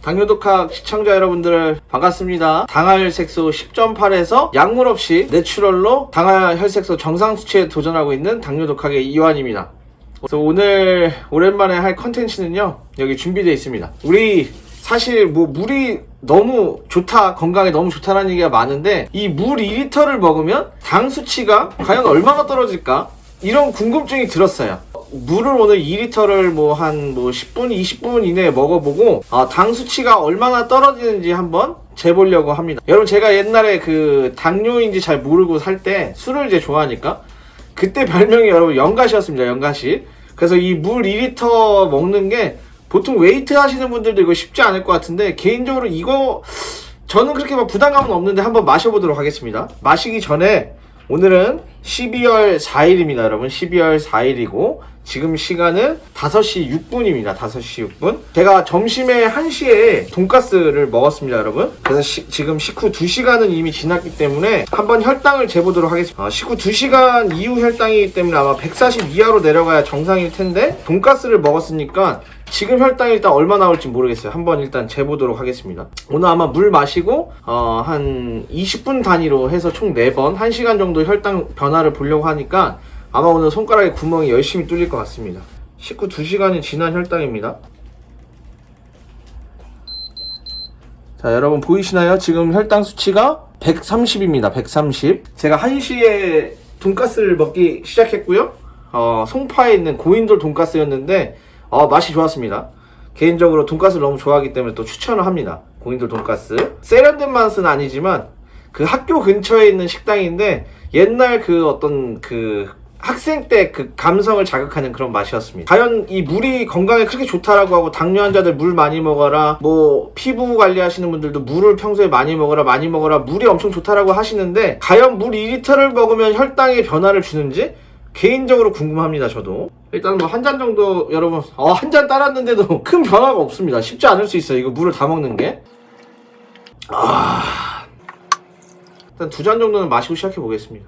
당뇨독학 시청자 여러분들 반갑습니다. 당화혈색소 10.8에서 약물 없이 내추럴로 당화혈색소 정상 수치에 도전하고 있는 당뇨독학의 이완입니다. 그래서 오늘 오랜만에 할 컨텐츠는요, 여기 준비되어 있습니다. 우리 사실 물이 너무 좋다, 건강에 너무 좋다라는 얘기가 많은데, 이 물 2리터를 먹으면 당 수치가 과연 얼마나 떨어질까? 이런 궁금증이 들었어요. 물을 오늘 2리터를 한 10분, 20분 이내에 먹어보고 당 수치가 얼마나 떨어지는지 한번 재보려고 합니다. 여러분, 제가 옛날에 그 당뇨인지 잘 모르고 살 때 술을 이제 좋아하니까 그때 별명이 여러분 연가시였습니다. 연가시. 그래서 이 물 2리터 먹는 게 보통 웨이트 하시는 분들도 이거 쉽지 않을 것 같은데, 개인적으로 이거 저는 그렇게 부담감은 없는데 한번 마셔보도록 하겠습니다. 마시기 전에 오늘은 12월 4일입니다 여러분. 12월 4일이고 지금 시간은 5시 6분입니다 5시 6분. 제가 점심에 1시에 돈가스를 먹었습니다 여러분. 그래서 지금 식후 2시간은 이미 지났기 때문에 한번 혈당을 재보도록 하겠습니다. 식후 2시간 이후 혈당이기 때문에 아마 140 이하로 내려가야 정상일 텐데, 돈가스를 먹었으니까 지금 혈당이 일단 얼마 나올지 모르겠어요. 한번 일단 재보도록 하겠습니다. 오늘 아마 물 마시고 한 20분 단위로 해서 총 4번 1시간 정도 혈당 변화를 보려고 하니까 아마 오늘 손가락에 구멍이 열심히 뚫릴 것 같습니다. 식후 2시간이 지난 혈당입니다. 자, 여러분 보이시나요? 지금 혈당 수치가 130입니다 130. 제가 1시에 돈가스를 먹기 시작했고요. 송파에 있는 고인돌 돈가스였는데 맛이 좋았습니다. 개인적으로 돈가스를 너무 좋아하기 때문에 또 추천을 합니다. 고인돌 돈가스. 세련된 맛은 아니지만 그 학교 근처에 있는 식당인데, 옛날 그 어떤 그 학생 때 그 감성을 자극하는 그런 맛이었습니다. 과연 이 물이 건강에 그렇게 좋다라고 하고, 당뇨 환자들 물 많이 먹어라, 피부 관리하시는 분들도 물을 평소에 많이 먹어라 물이 엄청 좋다라고 하시는데, 과연 물 2리터를 먹으면 혈당에 변화를 주는지 개인적으로 궁금합니다. 저도 일단 한 잔 정도, 여러분 한 잔 따랐는데도 큰 변화가 없습니다. 쉽지 않을 수 있어요, 이거 물을 다 먹는 게. 일단 2잔 정도는 마시고 시작해 보겠습니다.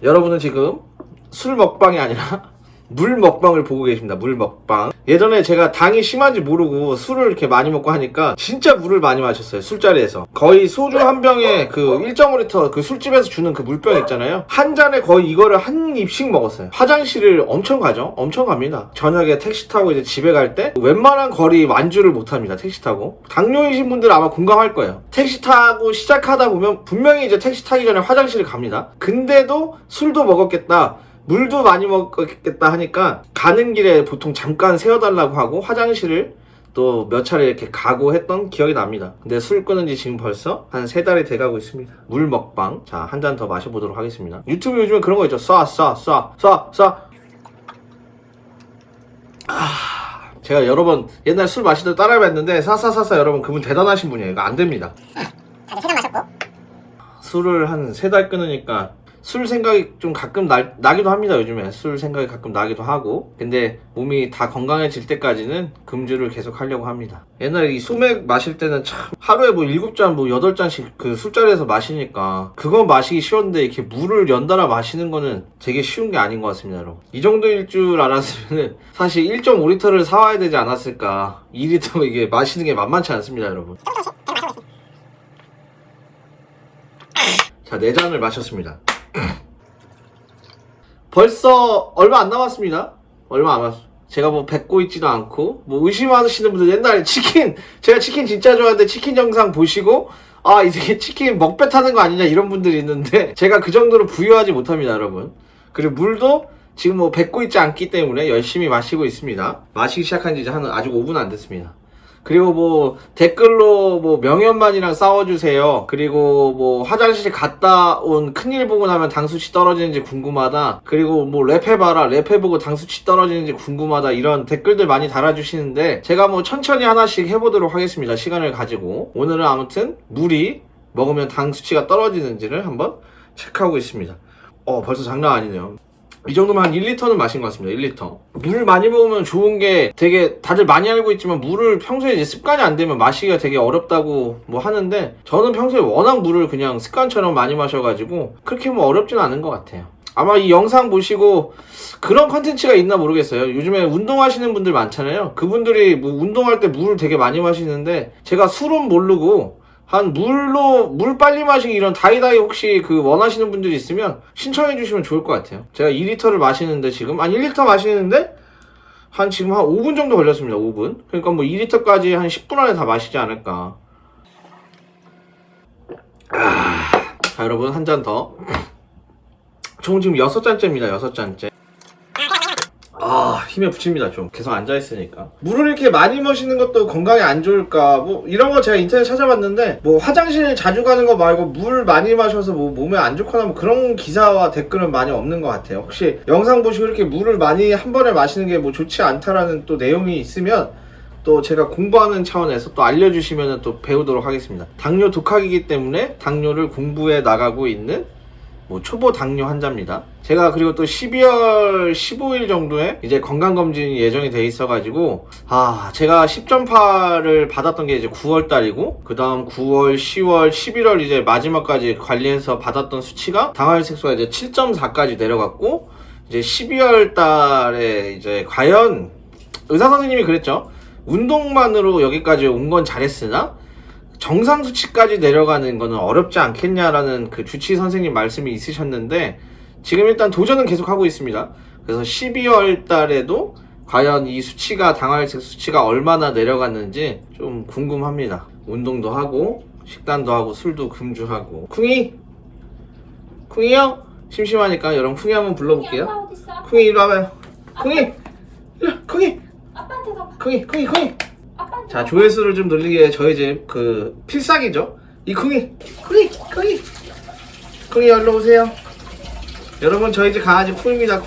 여러분은 지금 술 먹방이 아니라 물 먹방을 보고 계십니다. 물 먹방. 예전에 제가 당이 심한지 모르고 술을 이렇게 많이 먹고 하니까 진짜 물을 많이 마셨어요. 술자리에서 거의 소주 한 병에 그 1.5리터 그 술집에서 주는 그 물병 있잖아요, 한 잔에 거의 이거를 한 입씩 먹었어요. 화장실을 엄청 가죠. 엄청 갑니다. 저녁에 택시 타고 이제 집에 갈 때 웬만한 거리 완주를 못 합니다. 택시 타고. 당뇨이신 분들 아마 공감할 거예요. 택시 타고 시작하다 보면 분명히 이제 택시 타기 전에 화장실을 갑니다. 근데도 술도 먹었겠다, 물도 많이 먹겠다 하니까 가는 길에 보통 잠깐 세워달라고 하고 화장실을 또 몇 차례 이렇게 가고 했던 기억이 납니다. 근데 술 끊은 지 지금 벌써 한 3달이 돼가고 있습니다. 물 먹방. 자, 한 잔 더 마셔보도록 하겠습니다. 유튜브 요즘에 그런 거 있죠. 쏴. 제가 여러 번 옛날 술 마시다 따라해봤는데, 쏴 여러분, 그분 대단하신 분이에요. 이거 안 됩니다. 세잔 마셨고, 술을 한 3달 끊으니까 술 생각이 좀 가끔 나기도 합니다. 요즘에 술 생각이 가끔 나기도 하고. 근데 몸이 다 건강해질 때까지는 금주를 계속 하려고 합니다. 옛날에 이 소맥 마실 때는 참 하루에 7잔 8잔씩 그 술자리에서 마시니까 그건 마시기 쉬웠는데, 이렇게 물을 연달아 마시는 거는 되게 쉬운 게 아닌 것 같습니다 여러분. 이 정도일 줄 알았으면 사실 1.5리터를 사와야 되지 않았을까. 2리터 이게 마시는 게 만만치 않습니다 여러분. 자, 4잔을 마셨습니다. 벌써 얼마 안 남았습니다. 얼마 안 남았어. 제가 뱉고 있지도 않고, 의심하시는 분들, 옛날에 제가 치킨 진짜 좋아하는데 치킨 영상 보시고 이 새끼 치킨 먹배 타는 거 아니냐 이런 분들이 있는데, 제가 그 정도로 부유하지 못합니다 여러분. 그리고 물도 지금 뱉고 있지 않기 때문에 열심히 마시고 있습니다. 마시기 시작한 지 이제 아직 5분 안 됐습니다. 그리고 댓글로 명현만이랑 싸워주세요, 그리고 화장실 갔다 온 큰일 보고 나면 당수치 떨어지는지 궁금하다, 그리고 랩해봐라, 랩해보고 당수치 떨어지는지 궁금하다, 이런 댓글들 많이 달아주시는데, 제가 천천히 하나씩 해보도록 하겠습니다. 시간을 가지고. 오늘은 아무튼 물이 먹으면 당수치가 떨어지는지를 한번 체크하고 있습니다. 벌써 장난 아니네요. 이 정도면 한 1리터는 마신 것 같습니다. 1리터. 물 많이 먹으면 좋은 게, 되게 다들 많이 알고 있지만 물을 평소에 이제 습관이 안 되면 마시기가 되게 어렵다고 하는데, 저는 평소에 워낙 물을 그냥 습관처럼 많이 마셔가지고 그렇게 어렵진 않은 것 같아요. 아마 이 영상 보시고 그런 컨텐츠가 있나 모르겠어요. 요즘에 운동하시는 분들 많잖아요. 그분들이 뭐 운동할 때 물을 되게 많이 마시는데 제가 술은 모르고 한 물 빨리 마시기 이런 다이다이 혹시 그 원하시는 분들이 있으면 신청해 주시면 좋을 것 같아요. 제가 2리터를 마시는데 지금 1리터 마시는데 지금 한 5분 정도 걸렸습니다. 5분. 그러니까 뭐 2리터까지 한 10분 안에 다 마시지 않을까. 자, 여러분 한 잔 더. 총 지금 6잔째입니다. 6잔째. 힘에 붙입니다. 좀 계속 앉아있으니까. 물을 이렇게 많이 마시는 것도 건강에 안 좋을까, 뭐 이런 거 제가 인터넷 찾아봤는데 뭐 화장실 자주 가는 거 말고 물 많이 마셔서 뭐 몸에 안 좋거나 뭐 그런 기사와 댓글은 많이 없는 것 같아요. 혹시 영상 보시고 이렇게 물을 많이 한 번에 마시는 게 뭐 좋지 않다라는 또 내용이 있으면 또 제가 공부하는 차원에서 또 알려주시면 또 배우도록 하겠습니다. 당뇨 독학이기 때문에 당뇨를 공부해 나가고 있는 뭐 초보 당뇨 환자입니다. 제가 그리고 또 12월 15일 정도에 이제 건강검진이 예정이 돼 있어가지고 제가 10.8을 받았던 게 이제 9월 달이고 그 다음 9월, 10월, 11월 이제 마지막까지 관리해서 받았던 수치가 당화혈색소가 이제 7.4까지 내려갔고 이제 12월 달에 이제 과연 의사 선생님이 그랬죠. 운동만으로 여기까지 온 건 잘했으나 정상 수치까지 내려가는 거는 어렵지 않겠냐라는 그 주치 선생님 말씀이 있으셨는데 지금 일단 도전은 계속 하고 있습니다. 그래서 12월 달에도 과연 이 수치가 당화혈색 수치가 얼마나 내려갔는지 좀 궁금합니다. 운동도 하고 식단도 하고 술도 금주하고. 쿵이 형 심심하니까 여러분 쿵이 한번 불러볼게요. 쿵이 이리 와봐요. 쿵이 아빠한테 가봐. 쿵이. 자, 조회수를 좀 늘리게 저희 집 그 필살기죠. 이 쿵이 얼른 오세요. 여러분 저희 집 강아지 쿵입니다.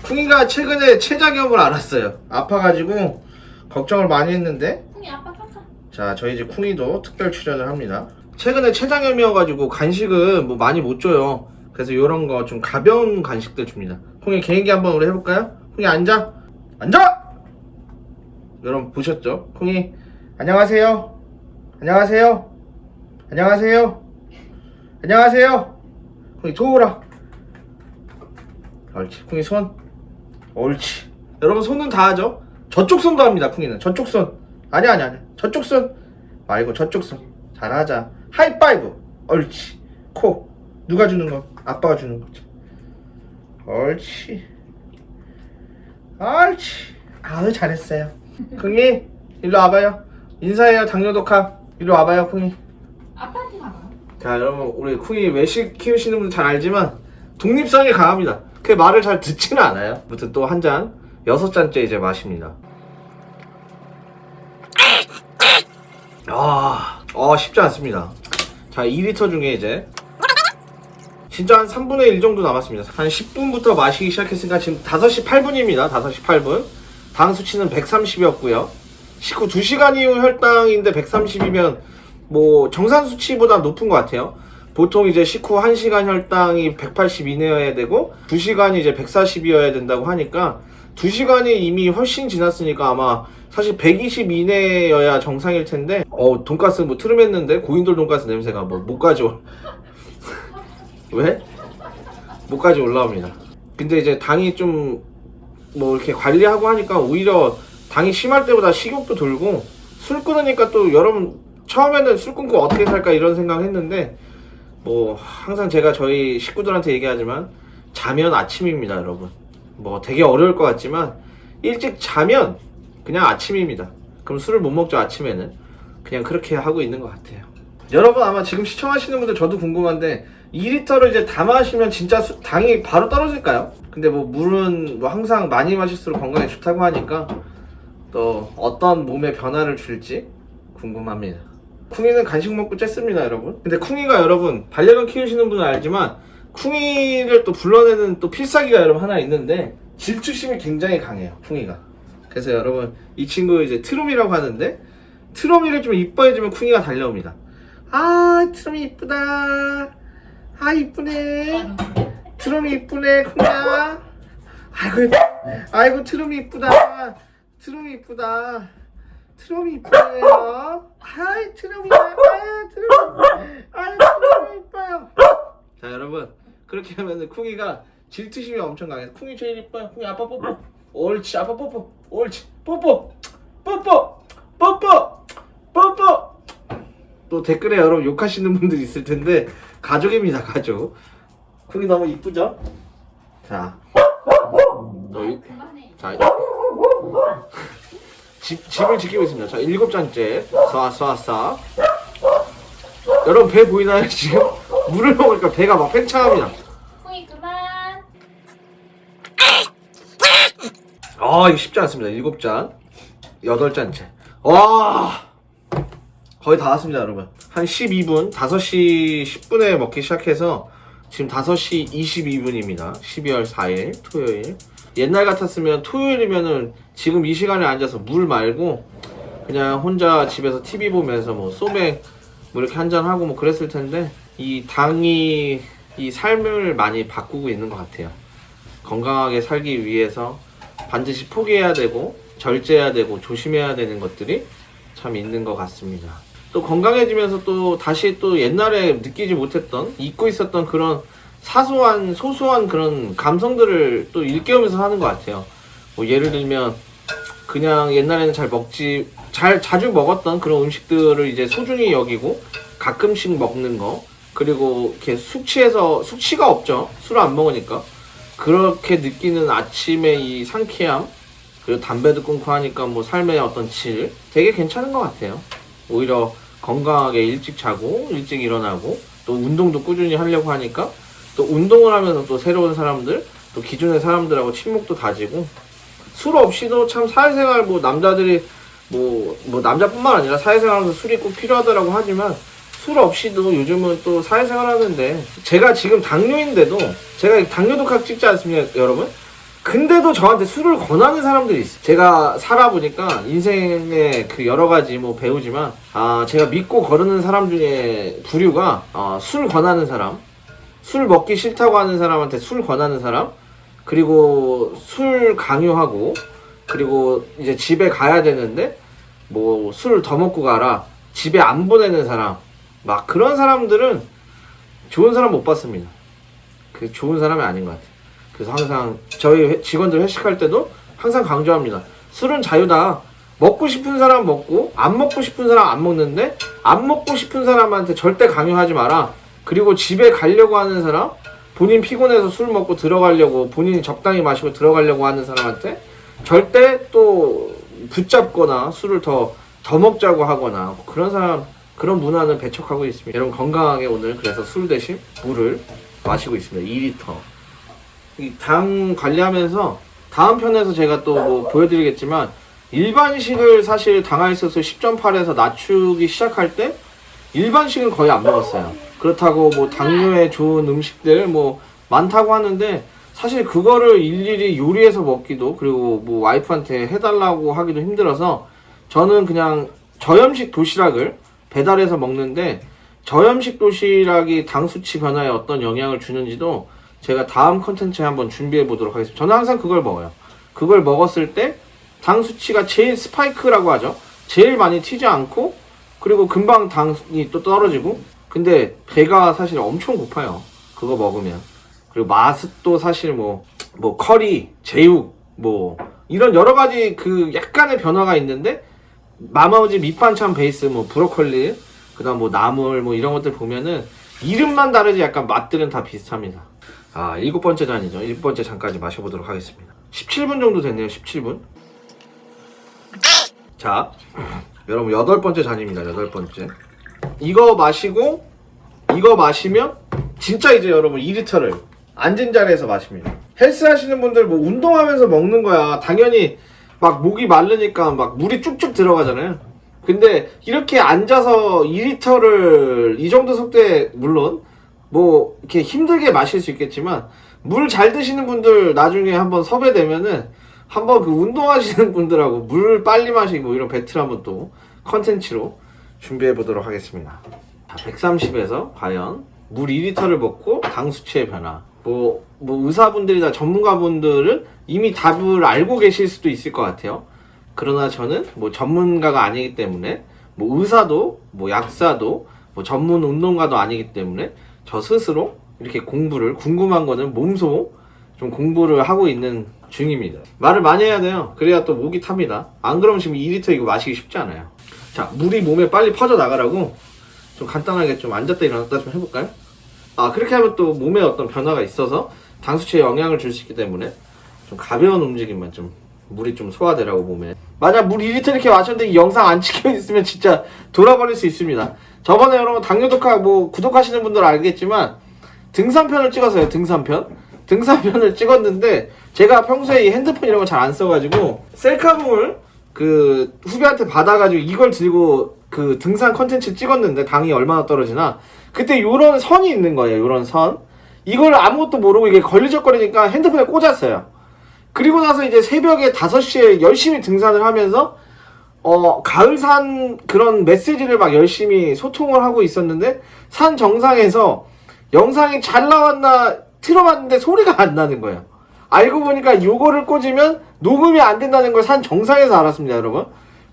쿵이가 최근에 췌장염을 앓았어요. 아파가지고 걱정을 많이 했는데 쿵이 아빠 깎아. 자, 저희 집 쿵이도 특별 출연을 합니다. 최근에 췌장염이어가지고 간식은 뭐 많이 못 줘요. 그래서 요런 거 좀 가벼운 간식들 줍니다. 쿵이 개인기 한번 우리 해볼까요? 쿵이 앉아! 여러분 보셨죠? 쿵이 안녕하세요. 쿵이 도우라. 옳지. 쿵이 손. 옳지. 여러분 손은 다 하죠? 저쪽 손도 합니다. 쿵이는 저쪽 손. 아니야. 저쪽 손 말고 저쪽 손. 잘하자. 하이파이브. 옳지. 코. 누가 주는 거? 아빠가 주는 거지. 옳지. 아유 잘했어요. 쿵이 일로 와봐요. 인사해요. 당뇨 독학. 일로 와봐요. 쿵이. 아빠한테 가봐. 자, 여러분 우리 쿵이 외식 키우시는 분들 잘 알지만 독립성이 강합니다. 그 말을 잘 듣지는 않아요. 아무튼 또 한 잔 6잔째 이제 마십니다. 쉽지 않습니다. 자, 2리터 중에 이제 진짜 한 3분의 1 정도 남았습니다. 한 10분부터 마시기 시작했으니까 지금 5시 8분입니다. 5시 8분. 당 수치는 130이었고요. 식후 2시간 이후 혈당인데 130이면 뭐 정상 수치보다 높은 것 같아요. 보통 이제 식후 1시간 혈당이 180 이내여야 되고 2시간이 이제 140이어야 된다고 하니까 2시간이 이미 훨씬 지났으니까 아마 사실 120 이내여야 정상일 텐데 돈가스 뭐 트름했는데 고인돌 돈가스 냄새가 뭐 목까지 왜? 목까지 올라옵니다. 근데 이제 당이 좀 뭐 이렇게 관리하고 하니까 오히려 당이 심할 때보다 식욕도 돌고 술 끊으니까 또 여러분 처음에는 술 끊고 어떻게 살까 이런 생각 했는데 뭐 항상 제가 저희 식구들한테 얘기하지만 자면 아침입니다. 여러분 뭐 되게 어려울 것 같지만 일찍 자면 그냥 아침입니다. 그럼 술을 못 먹죠. 아침에는 그냥 그렇게 하고 있는 것 같아요. 여러분 아마 지금 시청하시는 분들 저도 궁금한데 2리터를 이제 다 마시면 진짜 당이 바로 떨어질까요? 근데 뭐 물은 뭐 항상 많이 마실수록 건강에 좋다고 하니까 또 어떤 몸에 변화를 줄지 궁금합니다. 쿵이는 간식 먹고 쬐습니다, 여러분. 근데 쿵이가 여러분 반려견 키우시는 분은 알지만 쿵이를 또 불러내는 또 필살기가 여러분 하나 있는데 질투심이 굉장히 강해요, 쿵이가. 그래서 여러분 이 친구 이제 트롬이라고 하는데 트롬이를 좀 이뻐해주면 쿵이가 달려옵니다. 트롬이 이쁘다. 이쁘네. 트롬이 이쁘네, 쿵이야. 아이고 트롬이 이쁘다. 트롬이 이쁘네요. 트롬이 이뻐요. 트롬이 이뻐요. 자, 여러분 그렇게 하면은 쿵이가 질투심이 엄청 강해서 쿵이 제일 이뻐요. 쿵이 아빠 뽀뽀. 옳지 아빠 뽀뽀. 옳지 뽀뽀. 뽀뽀. 뽀뽀. 뽀뽀. 또 댓글에 여러분 욕하시는 분들 있을 텐데 가족입니다 가족. 쿵이 너무 이쁘죠? 자. 그만해. 자. 집을 지키고 있습니다. 자, 7잔째. 쏴. 여러분 배 보이나요? 지금 물을 먹으니까 배가 막 팽창합니다. 쿵이 그만. 이거 쉽지 않습니다. 7잔. 8잔째. 와! 거의 다 왔습니다, 여러분. 한 12분, 5시 10분에 먹기 시작해서 지금 5시 22분입니다. 12월 4일, 토요일. 옛날 같았으면 토요일이면은 지금 이 시간에 앉아서 물 말고 그냥 혼자 집에서 TV 보면서 뭐 소맥 뭐 이렇게 한잔하고 뭐 그랬을 텐데 이 당이 이 삶을 많이 바꾸고 있는 것 같아요. 건강하게 살기 위해서 반드시 포기해야 되고 절제해야 되고 조심해야 되는 것들이 참 있는 것 같습니다. 또 건강해지면서 또 다시 또 옛날에 느끼지 못했던 잊고 있었던 그런 소소한 그런 감성들을 또 일깨우면서 하는 것 같아요. 뭐 예를 들면 그냥 옛날에는 자주 먹었던 그런 음식들을 이제 소중히 여기고 가끔씩 먹는 거, 그리고 이렇게 숙취가 없죠. 술을 안 먹으니까. 그렇게 느끼는 아침의 이 상쾌함, 그리고 담배도 끊고 하니까 뭐 삶의 어떤 질 되게 괜찮은 것 같아요. 오히려 건강하게 일찍 자고 일찍 일어나고 또 운동도 꾸준히 하려고 하니까 또 운동을 하면서 또 새로운 사람들, 또 기존의 사람들하고 친목도 다지고, 술 없이도 참 사회생활 뭐 남자들이 뭐 남자뿐만 아니라 사회생활하면서 술이 꼭 필요하다라고 하지만 술 없이도 요즘은 또 사회생활 하는데, 제가 지금 당뇨인데도 제가 당뇨 독학 찍지 않습니까 여러분? 근데도 저한테 술을 권하는 사람들이 있어요. 제가 살아보니까 인생의 그 여러 가지 뭐 배우지만 제가 믿고 거르는 사람 중에 부류가 술 권하는 사람, 술 먹기 싫다고 하는 사람한테 술 권하는 사람, 그리고 술 강요하고, 그리고 이제 집에 가야 되는데 뭐 술 더 먹고 가라, 집에 안 보내는 사람, 막 그런 사람들은 좋은 사람 못 봤습니다. 그 좋은 사람이 아닌 것 같아요. 그래서 항상 저희 직원들 회식할 때도 항상 강조합니다. 술은 자유다. 먹고 싶은 사람 먹고 안 먹고 싶은 사람 안 먹는데, 안 먹고 싶은 사람한테 절대 강요하지 마라. 그리고 집에 가려고 하는 사람, 본인 피곤해서 술 먹고 들어가려고, 본인이 적당히 마시고 들어가려고 하는 사람한테 절대 또 붙잡거나 술을 더 먹자고 하거나 그런 사람, 그런 문화는 배척하고 있습니다. 여러분 건강하게 오늘 그래서 술 대신 물을 마시고 있습니다. 2리터. 이 당 관리하면서 다음 편에서 제가 또 뭐 보여드리겠지만, 일반식을 사실 당화혈색소 10.8에서 낮추기 시작할 때 일반식은 거의 안 먹었어요. 그렇다고 뭐 당뇨에 좋은 음식들 뭐 많다고 하는데 사실 그거를 일일이 요리해서 먹기도, 그리고 뭐 와이프한테 해달라고 하기도 힘들어서 저는 그냥 저염식 도시락을 배달해서 먹는데, 저염식 도시락이 당 수치 변화에 어떤 영향을 주는지도 제가 다음 컨텐츠에 한번 준비해 보도록 하겠습니다. 저는 항상 그걸 먹어요. 그걸 먹었을 때 당 수치가 제일 스파이크라고 하죠. 제일 많이 튀지 않고, 그리고 금방 당이 또 떨어지고, 근데 배가 사실 엄청 고파요. 그거 먹으면. 그리고 맛도 사실 뭐 커리, 제육, 뭐 이런 여러 가지 그 약간의 변화가 있는데, 나머지 밑반찬 베이스 뭐 브로콜리, 그다음 뭐 나물 뭐 이런 것들 보면은 이름만 다르지 약간 맛들은 다 비슷합니다. 7번째 잔이죠. 7번째 잔까지 마셔보도록 하겠습니다. 17분 정도 됐네요. 17분. 자, 여러분 8번째 잔입니다. 8번째. 이거 마시면 진짜 이제 여러분 2리터를 앉은 자리에서 마십니다. 헬스 하시는 분들 뭐 운동하면서 먹는 거야. 당연히 막 목이 마르니까 막 물이 쭉쭉 들어가잖아요. 근데 이렇게 앉아서 2리터를 이 정도 속도에, 물론 뭐 이렇게 힘들게 마실 수 있겠지만 물 잘 드시는 분들 나중에 한번 섭외되면은 한번 그 운동하시는 분들하고 물 빨리 마시고 이런 배틀 한번 또 컨텐츠로 준비해 보도록 하겠습니다. 130에서 과연 물 2리터를 먹고 당 수치의 변화. 뭐 의사분들이나 전문가분들은 이미 답을 알고 계실 수도 있을 것 같아요. 그러나 저는 뭐 전문가가 아니기 때문에, 뭐 의사도 뭐 약사도 뭐 전문 운동가도 아니기 때문에 저 스스로 이렇게 공부를, 궁금한 거는 몸소 좀 공부를 하고 있는 중입니다. 말을 많이 해야 돼요. 그래야 또 목이 탑니다. 안 그러면 지금 2리터 이거 마시기 쉽지 않아요. 자, 물이 몸에 빨리 퍼져나가라고 좀 간단하게 좀 앉았다 일어났다 좀 해볼까요? 그렇게 하면 또 몸에 어떤 변화가 있어서 당수치에 영향을 줄 수 있기 때문에 좀 가벼운 움직임만 좀 물이 좀 소화되라고 몸에. 만약 물 2리터 이렇게 마셨는데 이 영상 안 찍혀 있으면 진짜 돌아버릴 수 있습니다. 저번에 여러분 당뇨독학 뭐 구독하시는 분들 알겠지만 등산편을 찍었어요. 등산편을 찍었는데 제가 평소에 이 핸드폰 이런 거 잘 안 써가지고 셀카봉을 그 후배한테 받아가지고 이걸 들고 그 등산 컨텐츠 찍었는데 당이 얼마나 떨어지나 그때 요런 선이 있는 거예요. 요런 선 이걸 아무것도 모르고 이게 걸리적거리니까 핸드폰에 꽂았어요. 그리고 나서 이제 새벽에 5시에 열심히 등산을 하면서 가을산 그런 메시지를 막 열심히 소통을 하고 있었는데 산 정상에서 영상이 잘 나왔나 틀어봤는데 소리가 안 나는 거예요. 알고 보니까 요거를 꽂으면 녹음이 안 된다는 걸 산 정상에서 알았습니다, 여러분.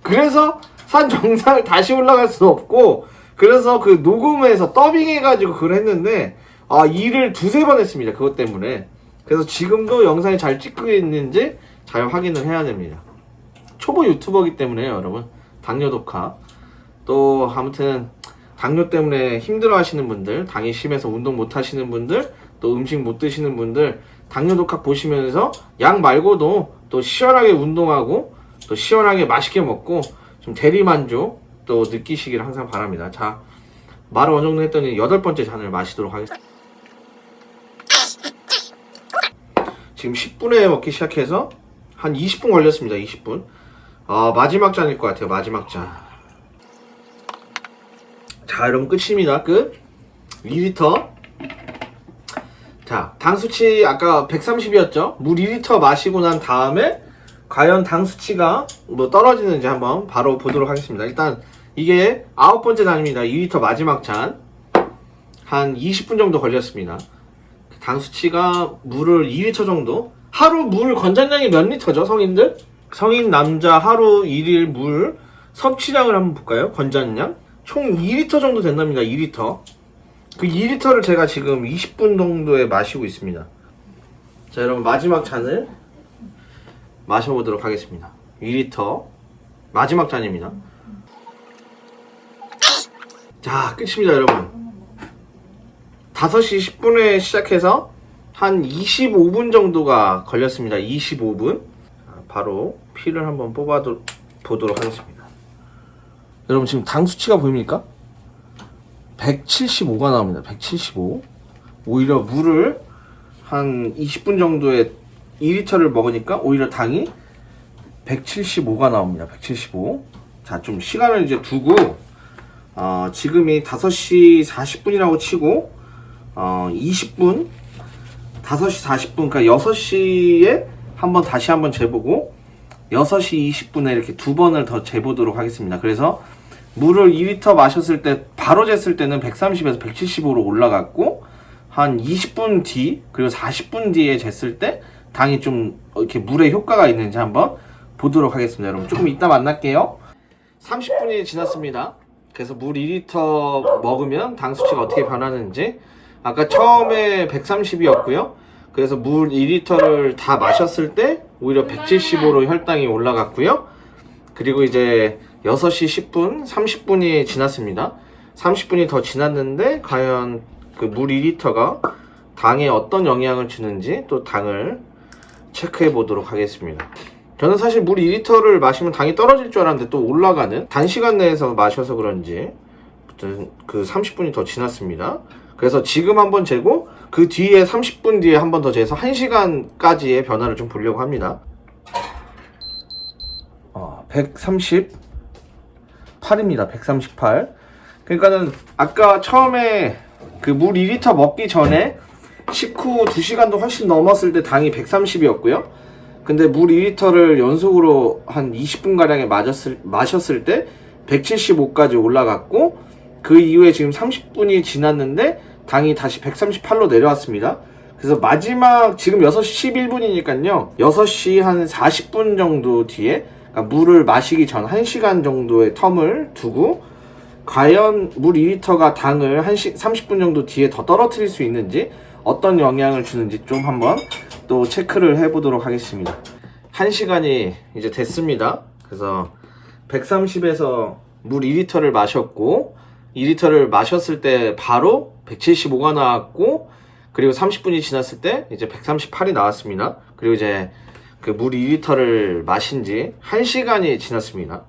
그래서 산 정상을 다시 올라갈 수는 없고 그래서 그 녹음해서 더빙해가지고 그걸 했는데 일을 2-3번 했습니다. 그것 때문에. 그래서 지금도 영상이 잘 찍고 있는지 잘 확인을 해야 됩니다. 초보 유튜버이기 때문에 여러분 당뇨독학 또 아무튼 당뇨 때문에 힘들어 하시는 분들, 당이 심해서 운동 못 하시는 분들, 또 음식 못 드시는 분들 당뇨독학 보시면서 약 말고도 또 시원하게 운동하고 또 시원하게 맛있게 먹고 좀 대리만족 또 느끼시기를 항상 바랍니다. 자, 말을 어느 정도 했더니 8번째 잔을 마시도록 하겠습니다. 지금 10분에 먹기 시작해서 한 20분 걸렸습니다. 20분. 마지막 잔일 것 같아요. 마지막 잔. 자, 여러분 끝입니다. 끝. 2리터. 자, 당수치 아까 130이었죠? 물 2리터 마시고 난 다음에 과연 당수치가 뭐 떨어지는지 한번 바로 보도록 하겠습니다. 일단 이게 9번째 잔입니다. 2리터 마지막 잔. 한 20분 정도 걸렸습니다. 당수치가 물을 2리터 정도? 하루 물 권장량이 몇 리터죠, 성인들? 성인 남자 하루 1일 물 섭취량을 한번 볼까요? 권장량? 총 2리터 정도 된답니다. 2리터. 그 2리터를 제가 지금 20분 정도에 마시고 있습니다. 자, 여러분 마지막 잔을 마셔보도록 하겠습니다. 2리터 마지막 잔입니다. 자, 끝입니다, 여러분. 5시 10분에 시작해서 한 25분 정도가 걸렸습니다. 25분. 바로 피를 한번 보도록 하겠습니다. 여러분 지금 당 수치가 보입니까? 175가 나옵니다. 175. 오히려 물을 한 20분 정도에 2리터를 먹으니까 오히려 당이 175가 나옵니다. 175. 자, 좀 시간을 이제 두고 지금이 5시 40분이라고 치고 20분 5시 40분 그러니까 6시에 다시 한번 재보고 6시 20분에 이렇게 2번을 더 재보도록 하겠습니다. 그래서 물을 2리터 마셨을 때 바로 쟀을 때는 130에서 175로 올라갔고 한 20분 뒤 그리고 40분 뒤에 쟀을 때 당이 좀 이렇게 물에 효과가 있는지 한번 보도록 하겠습니다. 여러분 조금 이따 만날게요. 30분이 지났습니다. 그래서 물 2리터 먹으면 당 수치가 어떻게 변하는지 아까 처음에 130이었고요. 그래서 물 2리터를 다 마셨을 때 오히려 175로 혈당이 올라갔고요. 그리고 이제 6시 10분, 30분이 지났습니다. 30분이 더 지났는데 과연 그 물 2리터가 당에 어떤 영향을 주는지 또 당을 체크해 보도록 하겠습니다. 저는 사실 물 2리터를 마시면 당이 떨어질 줄 알았는데 또 올라가는 단시간 내에서 마셔서 그런지 아무튼 그 30분이 더 지났습니다. 그래서 지금 한번 재고 그 뒤에 30분 뒤에 한 번 더 재서 1시간까지의 변화를 좀 보려고 합니다. 138입니다. 138. 그러니까는 아까 처음에 그 물 2리터 먹기 전에 식후 2시간도 훨씬 넘었을 때 당이 130이었고요. 근데 물 2리터를 연속으로 한 20분가량에 마셨을 때 175까지 올라갔고 그 이후에 지금 30분이 지났는데 당이 다시 138로 내려왔습니다. 그래서 마지막 지금 6시 11분이니까요. 6시 한 40분 정도 뒤에 그러니까 물을 마시기 전 1시간 정도의 텀을 두고 과연 물 2리터가 당을 30분 정도 뒤에 더 떨어뜨릴 수 있는지, 어떤 영향을 주는지 좀 한번 또 체크를 해보도록 하겠습니다. 1시간이 이제 됐습니다. 그래서 130에서 물 2리터를 마셨고, 2리터를 마셨을 때 바로 175가 나왔고, 그리고 30분이 지났을 때 이제 138이 나왔습니다. 그리고 이제 그 물 2리터를 마신 지 1시간이 지났습니다.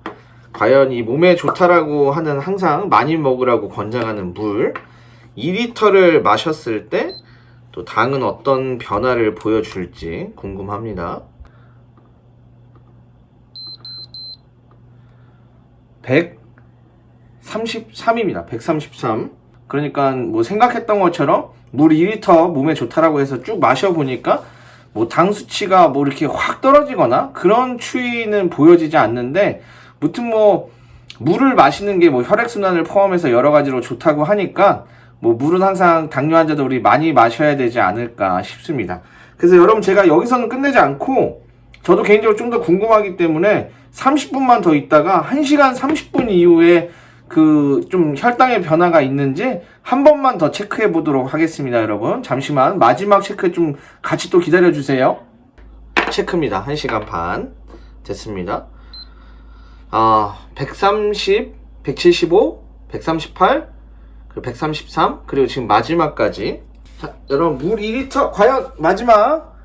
과연 이 몸에 좋다라고 하는, 항상 많이 먹으라고 권장하는 물 2리터를 마셨을 때 또 당은 어떤 변화를 보여줄지 궁금합니다. 133입니다. 133. 그러니까 뭐 생각했던 것처럼 물 2리터 몸에 좋다라고 해서 쭉 마셔보니까 뭐 당 수치가 뭐 이렇게 확 떨어지거나 그런 추이는 보여지지 않는데, 무튼 뭐 물을 마시는 게 뭐 혈액순환을 포함해서 여러 가지로 좋다고 하니까 뭐 물은 항상 당뇨 환자들이 많이 마셔야 되지 않을까 싶습니다. 그래서 여러분, 제가 여기서는 끝내지 않고, 저도 개인적으로 좀 더 궁금하기 때문에 30분만 더 있다가 1시간 30분 이후에 그 좀 혈당의 변화가 있는지 한 번만 더 체크해 보도록 하겠습니다. 여러분, 잠시만 마지막 체크 좀 같이 또 기다려 주세요. 체크입니다. 1시간 반 됐습니다. 130, 175, 138, 그리고 133, 그리고 지금 마지막까지. 자, 여러분, 물 2리터 과연 마지막.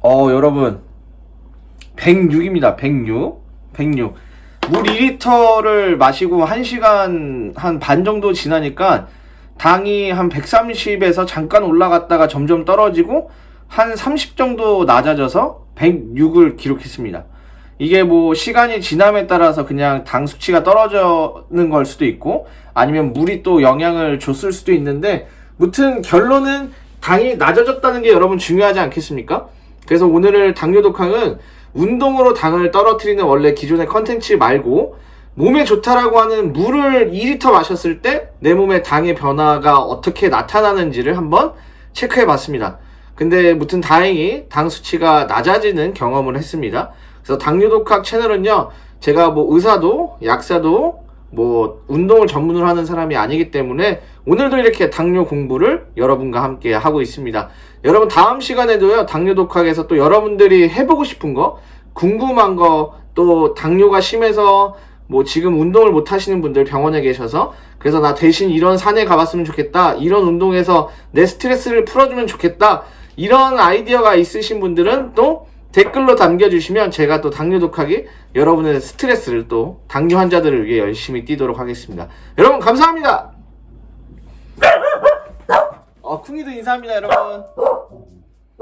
여러분 106입니다. 106. 물 2리터를 마시고 1시간 한 반 정도 지나니까 당이 한 130에서 잠깐 올라갔다가 점점 떨어지고 한 30 정도 낮아져서 106을 기록했습니다. 이게 뭐 시간이 지남에 따라서 그냥 당 수치가 떨어지는 걸 수도 있고, 아니면 물이 또 영향을 줬을 수도 있는데, 무튼 결론은 당이 낮아졌다는 게 여러분 중요하지 않겠습니까? 그래서 오늘 당뇨 독학은 운동으로 당을 떨어뜨리는 원래 기존의 컨텐츠 말고, 몸에 좋다라고 하는 물을 2리터 마셨을 때 내 몸에 당의 변화가 어떻게 나타나는지를 한번 체크해 봤습니다. 근데 무튼 다행히 당 수치가 낮아지는 경험을 했습니다. 그래서 당뇨 독학 채널은요, 제가 뭐 의사도 약사도 뭐 운동을 전문으로 하는 사람이 아니기 때문에 오늘도 이렇게 당뇨 공부를 여러분과 함께 하고 있습니다. 여러분, 다음 시간에도요, 당뇨 독학에서 또 여러분들이 해보고 싶은 거, 궁금한 거, 또 당뇨가 심해서 뭐 지금 운동을 못 하시는 분들 병원에 계셔서, 그래서 나 대신 이런 산에 가봤으면 좋겠다, 이런 운동에서 내 스트레스를 풀어주면 좋겠다, 이런 아이디어가 있으신 분들은 또 댓글로 남겨주시면 제가 또 당뇨 독학이 여러분의 스트레스를 또 당뇨 환자들을 위해 열심히 뛰도록 하겠습니다. 여러분, 감사합니다. 쿵이도 인사합니다, 여러분.